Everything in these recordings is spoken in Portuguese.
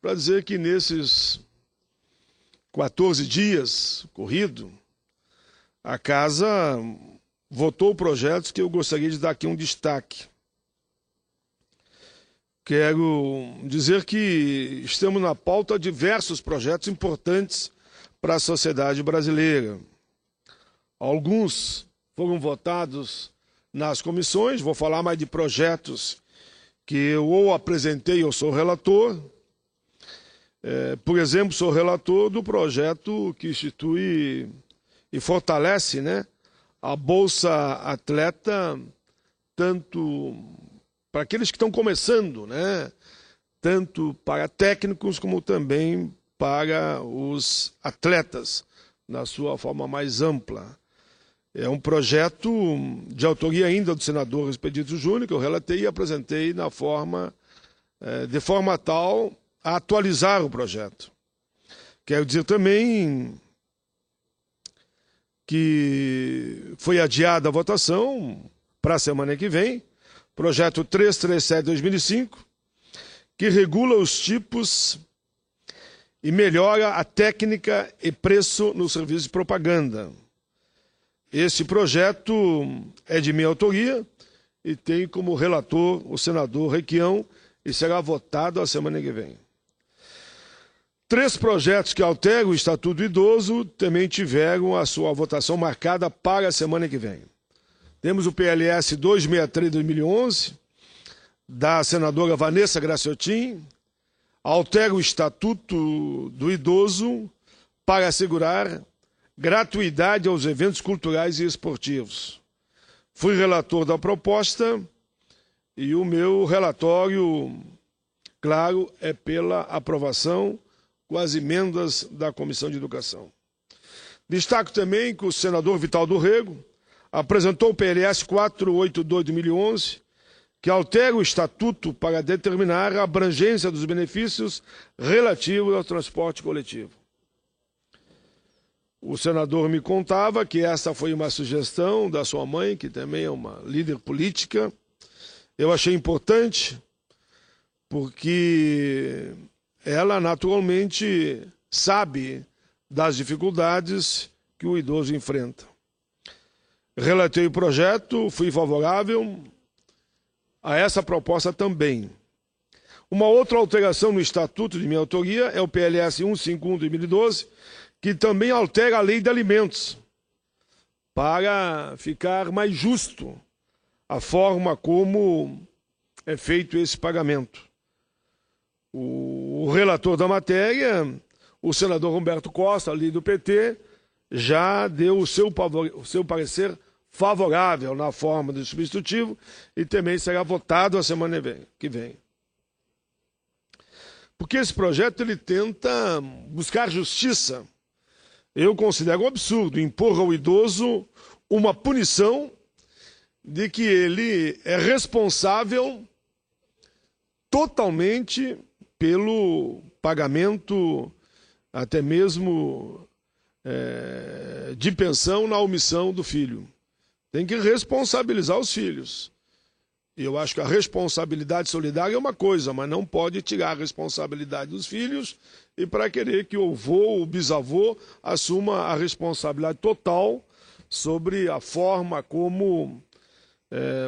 para dizer que nesses 14 dias corrido, a Casa votou projetos que eu gostaria de dar aqui um destaque. Quero dizer que estamos na pauta diversos projetos importantes para a sociedade brasileira. Alguns foram votados nas comissões, vou falar mais de projetos que eu ou apresentei ou sou relator. Por exemplo, sou relator do projeto que institui e fortalece, a Bolsa Atleta, tanto para aqueles que estão começando, tanto para técnicos como também para os atletas, na sua forma mais ampla. É um projeto de autoria ainda do senador Expedito Júnior, que eu relatei e apresentei de forma tal a atualizar o projeto. Quero dizer também que foi adiada a votação para a semana que vem, projeto 337/2005, que regula os tipos e melhora a técnica e preço no serviço de propaganda. Esse projeto é de minha autoria e tem como relator o senador Requião e será votado a semana que vem. 3 projetos que alteram o Estatuto do Idoso também tiveram a sua votação marcada para a semana que vem. Temos o PLS 263/2011, da senadora Vanessa Graciotin, altera o Estatuto do Idoso para assegurar gratuidade aos eventos culturais e esportivos. Fui relator da proposta e o meu relatório, claro, é pela aprovação com as emendas da Comissão de Educação. Destaco também que o senador Vital do Rego apresentou o PLS 482/2011, que altera o Estatuto para determinar a abrangência dos benefícios relativos ao transporte coletivo. O senador me contava que essa foi uma sugestão da sua mãe, que também é uma líder política. Eu achei importante, porque ela naturalmente sabe das dificuldades que o idoso enfrenta. Relatei o projeto, fui favorável a essa proposta também. Uma outra alteração no Estatuto de minha autoria é o PLS 151/2012, que também altera a Lei de Alimentos, para ficar mais justo a forma como é feito esse pagamento. O relator da matéria, o senador Humberto Costa, ali do PT, já deu o seu parecer favorável na forma do substitutivo e também será votado a semana que vem. Porque esse projeto ele tenta buscar justiça. Eu considero um absurdo impor ao idoso uma punição de que ele é responsável totalmente pelo pagamento, até mesmo de pensão na omissão do filho. Tem que responsabilizar os filhos. Eu acho que a responsabilidade solidária é uma coisa, mas não pode tirar a responsabilidade dos filhos e para querer que o avô ou o bisavô assuma a responsabilidade total sobre a forma como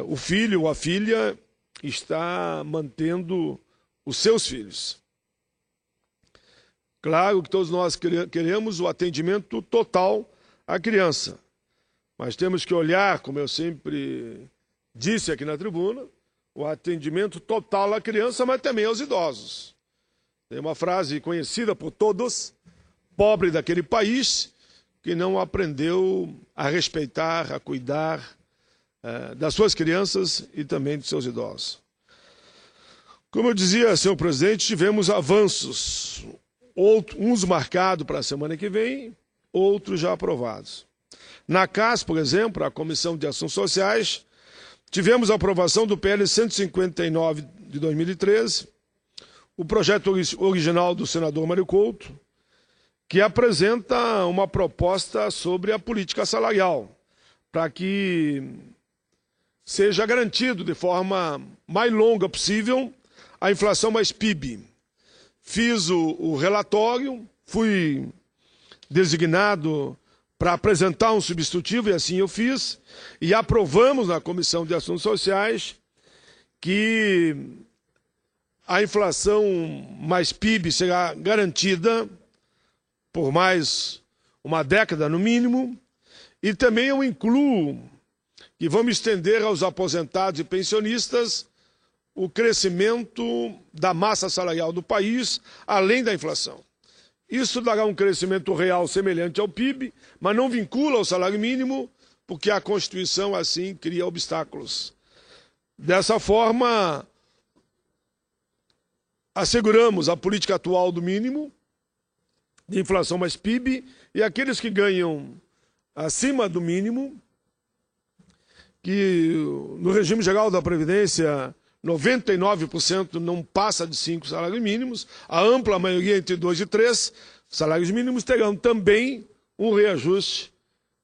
o filho ou a filha está mantendo os seus filhos. Claro que todos nós queremos o atendimento total à criança, mas temos que olhar, como eu sempre disse aqui na tribuna, o atendimento total à criança, mas também aos idosos. Tem uma frase conhecida por todos: pobre daquele país que não aprendeu a respeitar, a cuidar das suas crianças e também dos seus idosos. Como eu dizia, senhor presidente, tivemos avanços, uns marcados para a semana que vem, outros já aprovados. Na CAS, por exemplo, a Comissão de Ações Sociais, tivemos a aprovação do PL 159 de 2013, o projeto original do senador Mário Couto, que apresenta uma proposta sobre a política salarial, para que seja garantido de forma mais longa possível a inflação mais PIB. fiz o relatório, fui designado para apresentar um substitutivo, e assim eu fiz, e aprovamos na Comissão de Assuntos Sociais que a inflação mais PIB será garantida por mais uma década no mínimo, e também eu incluo que vamos estender aos aposentados e pensionistas o crescimento da massa salarial do país, além da inflação. Isso dará um crescimento real semelhante ao PIB, mas não vincula ao salário mínimo, porque a Constituição assim cria obstáculos. Dessa forma, asseguramos a política atual do mínimo, de inflação mais PIB, e aqueles que ganham acima do mínimo, que no regime geral da Previdência 99% não passa de 5 salários mínimos, a ampla maioria entre 2 e 3 salários mínimos terão também um reajuste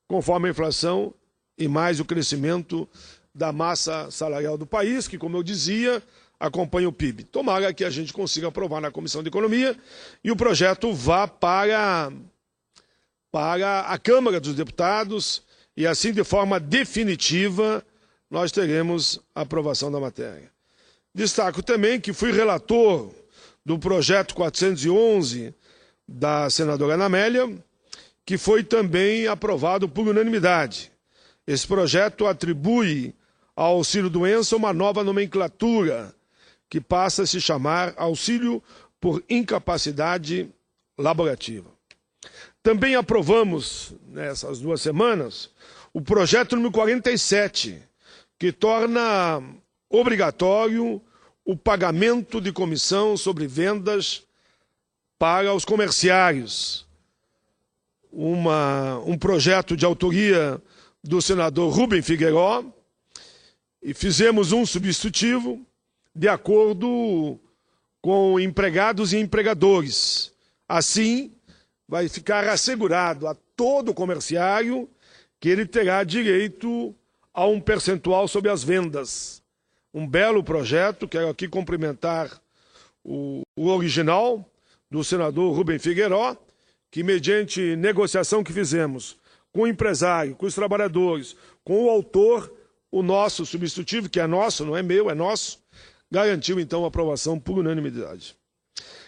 conforme a inflação e mais o crescimento da massa salarial do país, que, como eu dizia, acompanha o PIB. Tomara que a gente consiga aprovar na Comissão de Economia e o projeto vá para a Câmara dos Deputados e assim, de forma definitiva, nós teremos a aprovação da matéria. Destaco também que fui relator do projeto 411 da senadora Ana Amélia, que foi também aprovado por unanimidade. Esse projeto atribui ao auxílio-doença uma nova nomenclatura, que passa a se chamar auxílio por incapacidade laborativa. Também aprovamos, nessas 2 semanas, o projeto número 47, que torna obrigatório o pagamento de comissão sobre vendas para os comerciários. Um projeto de autoria do senador Rubem Figueiró, e fizemos um substitutivo de acordo com empregados e empregadores. Assim, vai ficar assegurado a todo comerciário que ele terá direito a um percentual sobre as vendas. Um belo projeto, quero aqui cumprimentar o original do senador Rubem Figueiró, que mediante negociação que fizemos com o empresário, com os trabalhadores, com o autor, o nosso substitutivo, que é nosso, não é meu, é nosso, garantiu então a aprovação por unanimidade.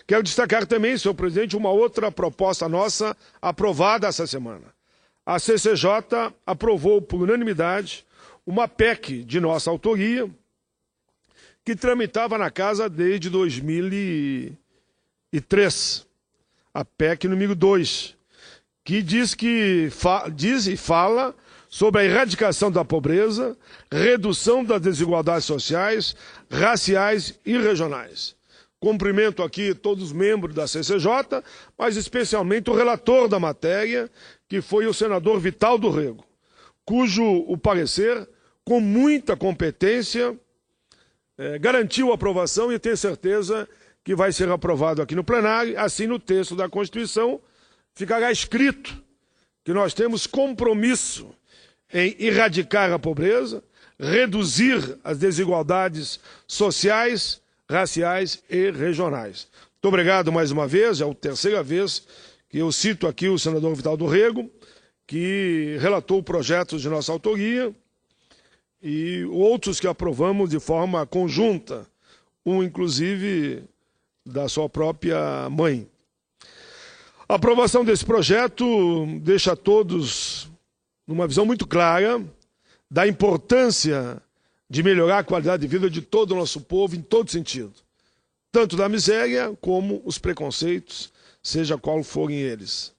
Quero destacar também, senhor presidente, uma outra proposta nossa aprovada essa semana. A CCJ aprovou por unanimidade uma PEC de nossa autoria, que tramitava na casa desde 2003, a PEC número 2, que diz e fala sobre a erradicação da pobreza, redução das desigualdades sociais, raciais e regionais. Cumprimento aqui todos os membros da CCJ, mas especialmente o relator da matéria, que foi o senador Vital do Rego, cujo o parecer, com muita competência, garantiu a aprovação e tenho certeza que vai ser aprovado aqui no plenário. Assim, no texto da Constituição, ficará escrito que nós temos compromisso em erradicar a pobreza, reduzir as desigualdades sociais, raciais e regionais. Muito obrigado mais uma vez, é a 3ª vez que eu cito aqui o senador Vital do Rego, que relatou projetos de nossa autoria, e outros que aprovamos de forma conjunta, um inclusive da sua própria mãe. A aprovação desse projeto deixa todos numa visão muito clara da importância de melhorar a qualidade de vida de todo o nosso povo em todo sentido, tanto da miséria como os preconceitos, seja qual forem eles.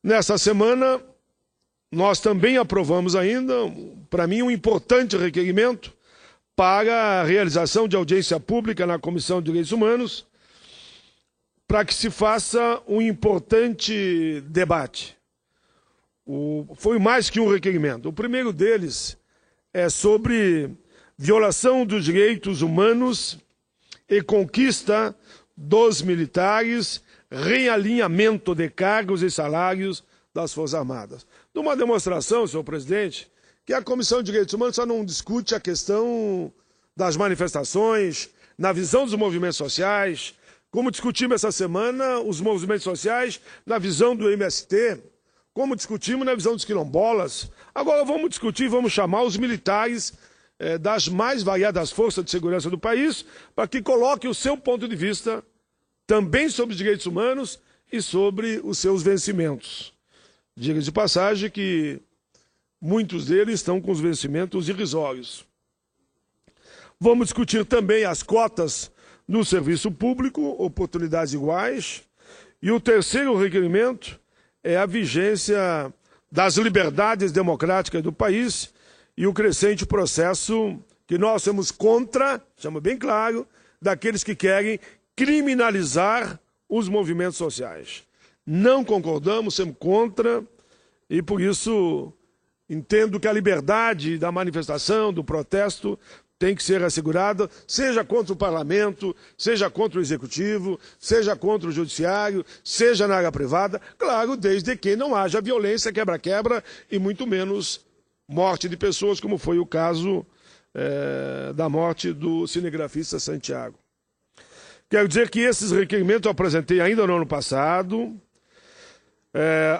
Nessa semana, nós também aprovamos ainda, para mim, um importante requerimento para a realização de audiência pública na Comissão de Direitos Humanos, para que se faça um importante debate. Foi mais que um requerimento. O primeiro deles é sobre violação dos direitos humanos e conquista dos militares, realinhamento de cargos e salários das Forças Armadas. Numa demonstração, senhor presidente, que a Comissão de Direitos Humanos só não discute a questão das manifestações, na visão dos movimentos sociais, como discutimos essa semana os movimentos sociais na visão do MST, como discutimos na visão dos quilombolas. Agora vamos discutir, vamos chamar os militares das mais variadas forças de segurança do país para que coloquem o seu ponto de vista também sobre os direitos humanos e sobre os seus vencimentos. Diga-se de passagem que muitos deles estão com os vencimentos irrisórios. Vamos discutir também as cotas no serviço público, oportunidades iguais. E o terceiro requerimento é a vigência das liberdades democráticas do país e o crescente processo que nós somos contra, chamo bem claro, daqueles que querem criminalizar os movimentos sociais. Não concordamos, somos contra, e por isso entendo que a liberdade da manifestação, do protesto, tem que ser assegurada, seja contra o parlamento, seja contra o executivo, seja contra o judiciário, seja na área privada, claro, desde que não haja violência, quebra-quebra e muito menos morte de pessoas, como foi o caso da morte do cinegrafista Santiago. Quero dizer que esses requerimentos eu apresentei ainda no ano passado,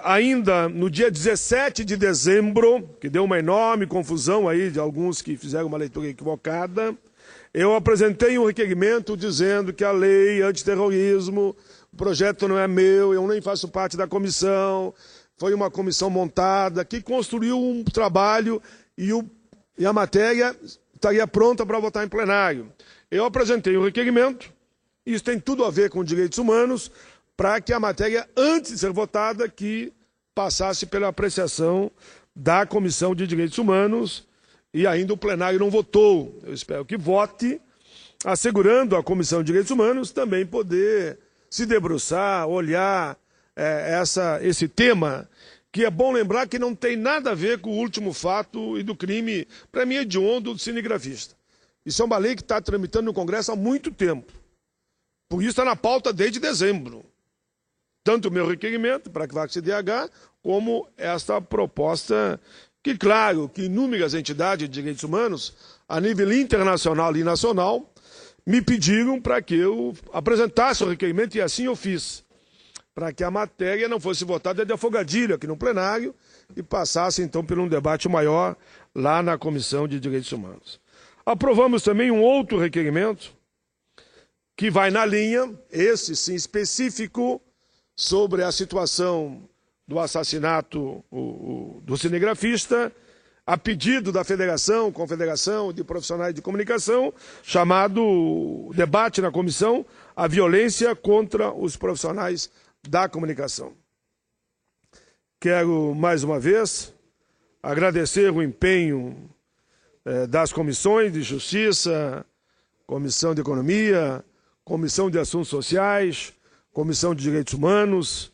ainda no dia 17 de dezembro, que deu uma enorme confusão aí de alguns que fizeram uma leitura equivocada, eu apresentei um requerimento dizendo que a lei antiterrorismo, o projeto não é meu, eu nem faço parte da comissão, foi uma comissão montada que construiu um trabalho e a matéria estaria pronta para votar em plenário. Eu apresentei um requerimento, isso tem tudo a ver com direitos humanos, para que a matéria, antes de ser votada, que passasse pela apreciação da Comissão de Direitos Humanos, e ainda o plenário não votou. Eu espero que vote, assegurando à Comissão de Direitos Humanos também poder se debruçar, olhar esse tema, que é bom lembrar que não tem nada a ver com o último fato e do crime, para mim, hediondo do cinegrafista. Isso é uma lei que está tramitando no Congresso há muito tempo. Por isso está na pauta desde dezembro. Tanto o meu requerimento para que vá para o CDH, como esta proposta que, claro, que inúmeras entidades de direitos humanos, a nível internacional e nacional, me pediram para que eu apresentasse o requerimento, e assim eu fiz, para que a matéria não fosse votada de afogadilho aqui no plenário e passasse, então, por um debate maior lá na Comissão de Direitos Humanos. Aprovamos também um outro requerimento que vai na linha, esse sim específico, sobre a situação do assassinato do cinegrafista, a pedido da Federação, Confederação de Profissionais de Comunicação, chamado debate na comissão, a violência contra os profissionais da comunicação. Quero, mais uma vez, agradecer o empenho das comissões de Justiça, Comissão de Economia, Comissão de Assuntos Sociais, Comissão de Direitos Humanos,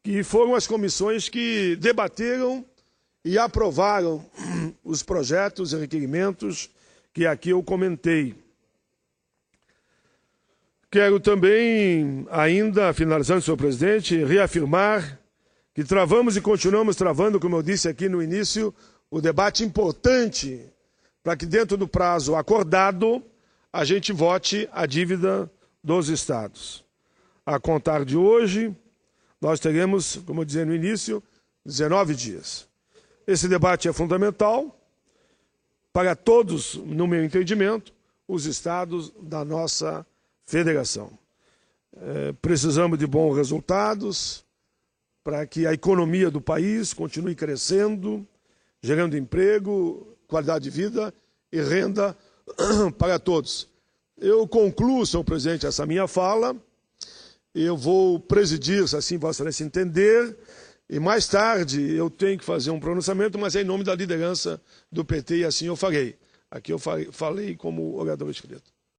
que foram as comissões que debateram e aprovaram os projetos e requerimentos que aqui eu comentei. Quero também, ainda finalizando, senhor presidente, reafirmar que travamos e continuamos travando, como eu disse aqui no início, o debate importante para que dentro do prazo acordado a gente vote a dívida dos estados. A contar de hoje, nós teremos, como eu dizia no início, 19 dias. Esse debate é fundamental para todos, no meu entendimento, os estados da nossa federação. Precisamos de bons resultados para que a economia do país continue crescendo, gerando emprego, qualidade de vida e renda para todos. Eu concluo, senhor presidente, essa minha fala. Eu vou presidir, se assim Vossa Excelência entender, e mais tarde eu tenho que fazer um pronunciamento, mas é em nome da liderança do PT e assim eu farei. Aqui eu falei como orador escrito.